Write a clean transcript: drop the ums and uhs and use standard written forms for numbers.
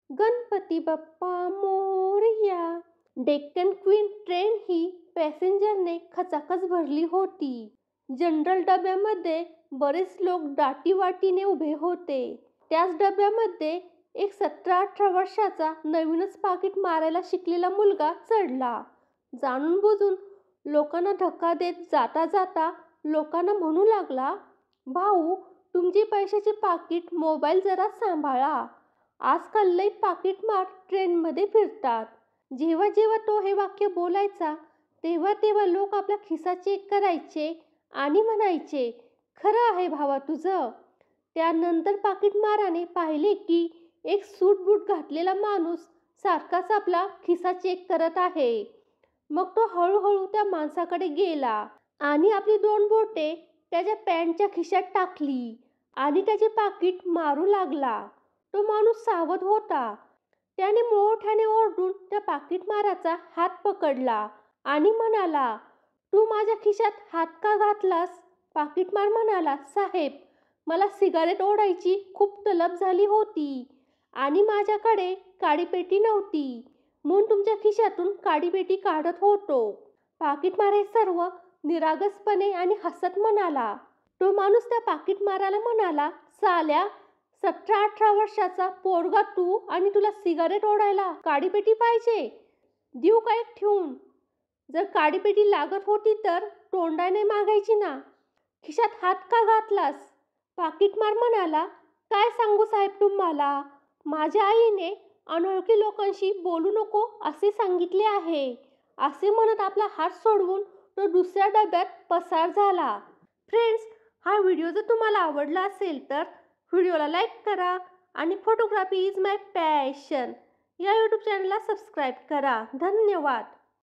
Ganpati Bappa Morya. Deccan queen train ही पॅसेंजरने खचाखच भरली होती. जनरल डब्यामध्ये बरेच लोक दाटीवाटीने उभे होते. त्याच डब्यामध्ये एक 17-18 वर्षाचा नवीनच पाकीट मारायला शिकलेला मुलगा चढला. जाणून बुजून लोकांना धक्का देत जाता जाता लोकांना म्हणू लागला, भाऊ, तुमची पैशाची पाकीट मोबाईल जरा सांभाळा. आजकाल लई पाकीटमार ट्रेनमध्ये फिरतात. जेव्हा जेव्हा तो हे वाक्य बोलायचा तेव्हा तेव्हा लोक आपला खिसा चेक करायचे आणि म्हणायचे, खरं आहे भावा तुझं. त्यानंतर पाकीटमाराने पाहिले की एक सूट बूट घातलेला माणूस सारखाच आपला खिसा चेक करत आहे. मग तो हळूहळू त्या माणसाकडे गेला आणि आपली 2 बोटे त्याच्या पॅन्टच्या खिशात टाकली आणि त्याचे पाकीट मारू लागला. तो माणूस सावध होता. त्याने मोठ्याने ओरडून त्या पाकीटमाराचा हात पकडला आणि म्हणाला, तू माझ्या खिशात हात का घातलास? पाकीटमार म्हणाला, साहेब, मला सिगारेट ओढायची खूप तलब झाली होती आणि माझ्याकडे काडीपेटी नव्हती, म्हणून तुमच्या खिशातून काडीपेटी काढत होतो. पाकीटमार हे सर्व निरागसपणे आणि हसत म्हणाला. तो माणूस त्या पाकीटमाराला म्हणाला, साल्या, 17-18 वर्षाचा पोरगा तू आणि तुला सिगारेट ओढायला काडीपेटी पाहिजे? देऊ का एक ठेवून? जर काडीपेटी लागत होती तर तोंडाने मागायची ना. खिशात हात का घातलास? पाकीटमार म्हणाला, काय सांगू साहेब तुम्हाला, माझ्या आईने अनोळखी लोकांशी बोलू नको असे सांगितले आहे. असे म्हणत आपला हात सोडवून तो दुसऱ्या डब्यात पसार झाला. फ्रेंड्स, हा व्हिडिओ जर तुम्हाला आवडला असेल तर व्हिडिओला लाईक करा आणि फोटोग्राफी इज माय पॅशन या यूट्यूब चॅनलला सबस्क्राईब करा. धन्यवाद.